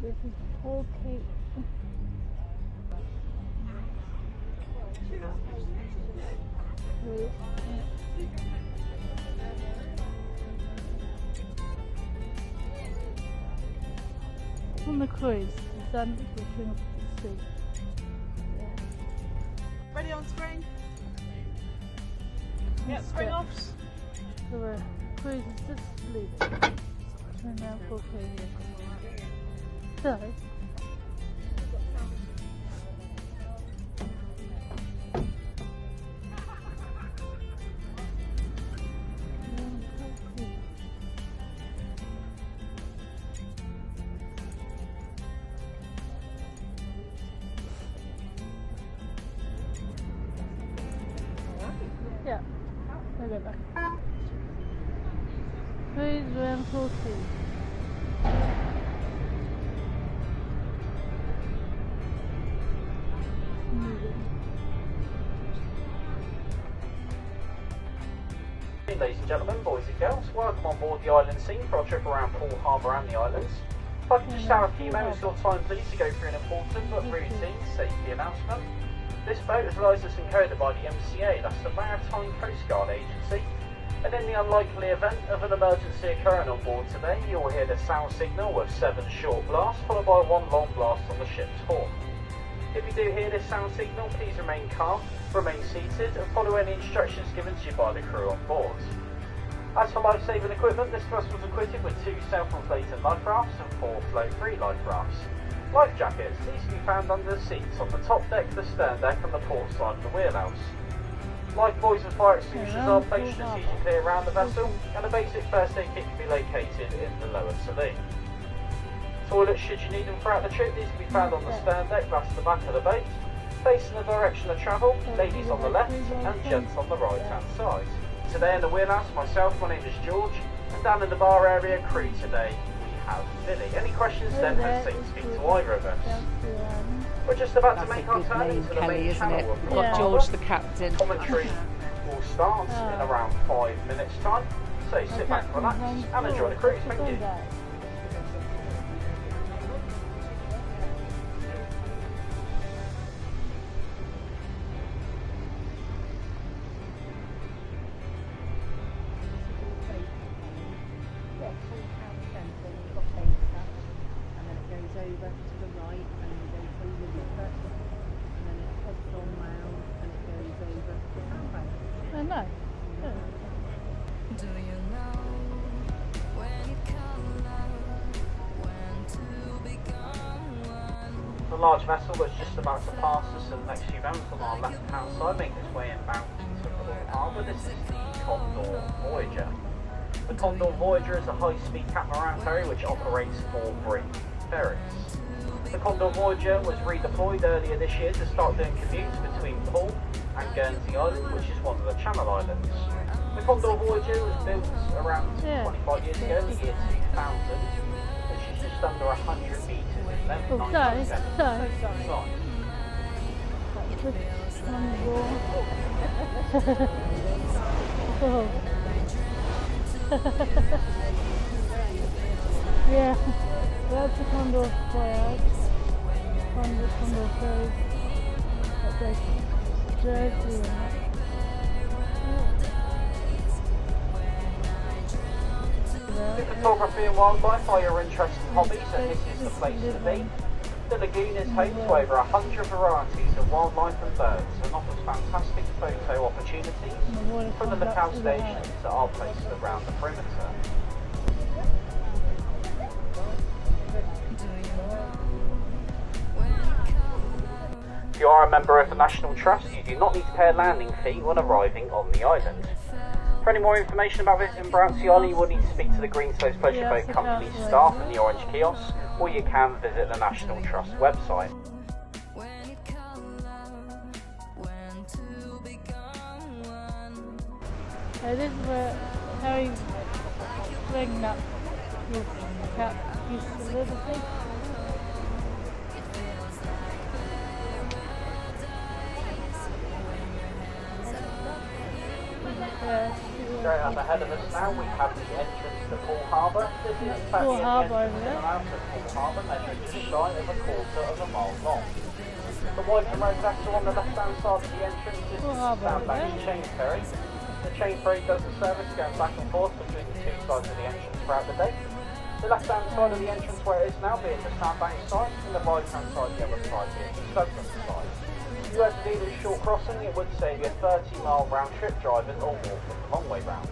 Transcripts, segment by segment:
This is Poole Cape. On the cruise, it's done looking up the sea. Yeah. Ready on spring? Yep, spring offs. So the cruise is just leaving. We're now 4K here. So, yeah, I'll go back. Cruise round 4K. Ladies and gentlemen, boys and girls, welcome on board the island scene for our trip around Poole Harbour and the islands. If I can just have a few moments of your time please to go through an important but routine safety announcement. This boat is licensed and coded by the MCA, that's the Maritime Coast Guard Agency, and in the unlikely event of an emergency occurring on board today, you will hear the sound signal with 7 short blasts followed by 1 long blast on the ship's horn. If you do hear this sound signal, please remain calm, remain seated and follow any instructions given to you by the crew on board. As for life-saving equipment, this vessel was equipped with 2 self-inflating life rafts and 4 float-free life rafts. Life jackets, these can be found under the seats on the top deck, the stern deck and the port side of the wheelhouse. Life buoys and fire extinguishers are placed strategically around the vessel and a basic first aid kit can be located in the lower saloon. Toilets, should you need them throughout the trip, these can be found on the stern deck, that's the back of the boat, facing the direction of travel, ladies on the left and gents on the right hand side. Today in the wheelhouse, myself, my name is George, and down in the bar area crew today we have Billy. Any questions, don't hesitate to speak to either of us. We're just about to make our turn into the main channel of Poole Harbour. George the captain. Commentary will start in around 5 minutes time, so sit back, relax and enjoy the cruise. Thank you. Over to the right and you go through the river and then it heads on round and it goes over to Harbour. Oh no. Do you know when you come love, when to become one? The large vessel was just about to pass us in the next few moments on our left hand side, making its way inbound to Poole Harbour. This is the Condor Voyager. The Condor Voyager is a high-speed catamaran ferry which operates 4 brick ferries. The Condor Voyager was redeployed earlier this year to start doing commutes between Poole and Guernsey Island, which is one of the Channel Islands. The Condor Voyager was built around 25 years ago, in the year 2000, which is just under 100 metres in length, 90% size. Yeah, that's the Condor Voyage. Condor ferry. That's like Jersey. If photography and wildlife are your interests and hobbies, then this is the place to be. The lagoon is home to over 100 varieties of wildlife and birds and offers fantastic photo opportunities from the lookout stations that are placed around the perimeter. If you are a member of the National Trust, you do not need to pay a landing fee when arriving on the island. For any more information about visiting Brownsea Island, you will need to speak to the Greenslopes Pleasure Boat Company staff in the orange kiosk, or you can visit the National Trust website. So this is where Harry's bringing up his cat used to live, I think. Straight up ahead of us now we have the entrance to Poole Harbour. This is in fact Poole the Harbour entrance over to there. the mouth of Poole Harbour, measuring just shy of a quarter of a mile long. The wider road axle on the left-hand side of the entrance is Poole the Harbour over Sandbank there. chain ferry. The chain ferry does the service going back and forth between the two sides of the entrance throughout the day. The left-hand side of the entrance where it is now being the Sandbank side, and the right-hand side the other side being the Southern side. If you had to do this short crossing, it would save you a 30-mile round trip driving or walking the long way round.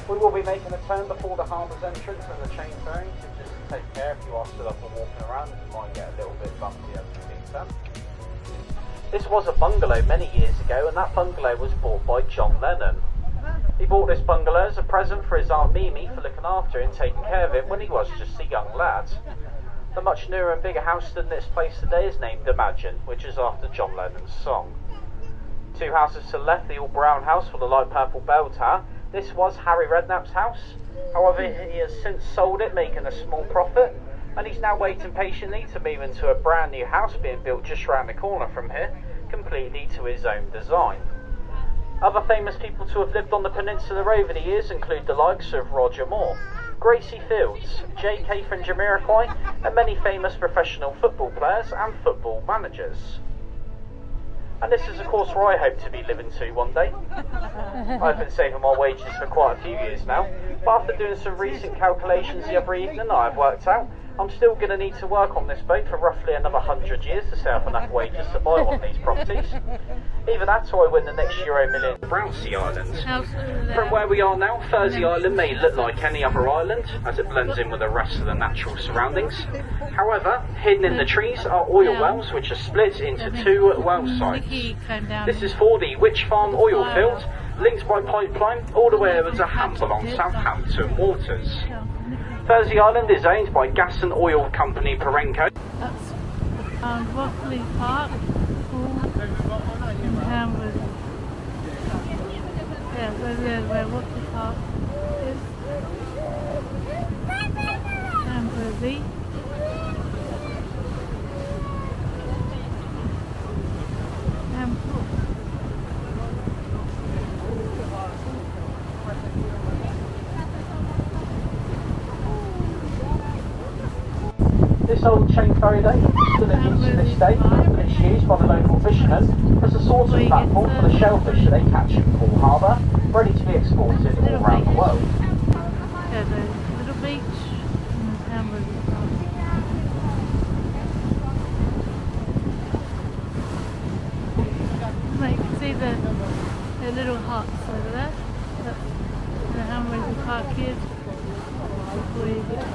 We will be making a turn before the harbour's entrance and the chain ferry, so just take care if you are stood up and walking around, you might get a little bit bumpy as you do so. This was a bungalow many years ago, and that bungalow was bought by John Lennon. He bought this bungalow as a present for his Aunt Mimi for looking after and taking care of it when he was just a young lad. The much newer and bigger house in this place today is named Imagine, which is after John Lennon's song. Two houses to the left, the all brown house with the light purple bell tower. This was Harry Redknapp's house. However, he has since sold it, making a small profit, and he's now waiting patiently to move into a brand new house being built just round the corner from here, completely to his own design. Other famous people to have lived on the peninsula over the years include the likes of Roger Moore, Gracie Fields, J.K. from Jamiroquai, and many famous professional football players and football managers. And this is of course where I hope to be living to one day. I've been saving my wages for quite a few years now, but after doing some recent calculations the other evening I've worked out I'm still going to need to work on this boat for roughly another 100 years to save enough wages to buy one of these properties. Either that or I win the next Euro Million. Brownsea Island. From where we are now, Thursday Island may look like any other island as it blends in with the rest of the natural surroundings. However, hidden in the trees are oil wells which are split into two well sites. This is for the Witch Farm oil field, linked by pipeline all the way over to Hamble on Southampton waters. Thursday Island is owned by gas and oil company Perenco. That's Rockley Park, Poole, and Hamburg. Yeah, where Rockley Park is. Hamburg. This old chain ferry day still in use to this day, but it's used by the local fishermen as a sorting platform for the shellfish that they catch in Poole Harbour, ready to be exported all around the world. Yeah, the little beach and Hamburg. You can see the little huts over there. That's the Hamburg Park is before you get to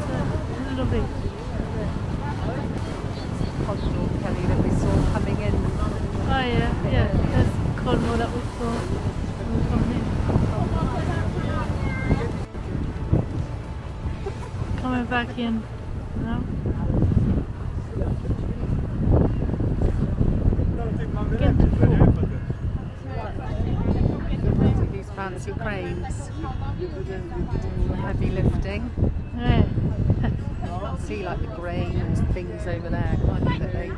the little beach. Hostel, Kelly, that we saw coming in. Oh yeah, that's Cornwall that we saw when we come in. Coming back in now. Get to Poole. These fancy cranes. Heavy lifting. Yeah. See like the grains, things over there, can't you, that they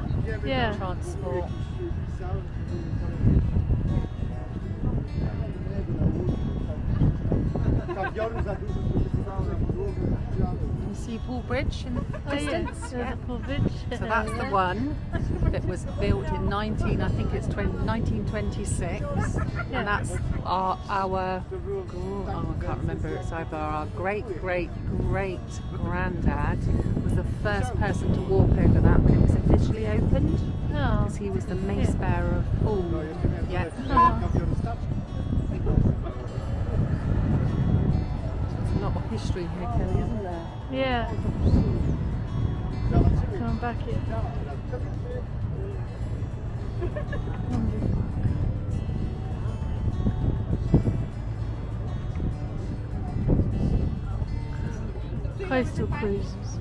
transport. You see Poole Bridge in the distance? Oh, yeah. Poole Bridge. So that's the one that was built in 1926, and that's our I can't remember, it's either our great granddad was the first person to walk over that when it was officially opened, because he was the mace bearer of Poole. Yeah. There's a lot of history here, Kelly, isn't there? Yeah. Coming back here. Coastal cruises.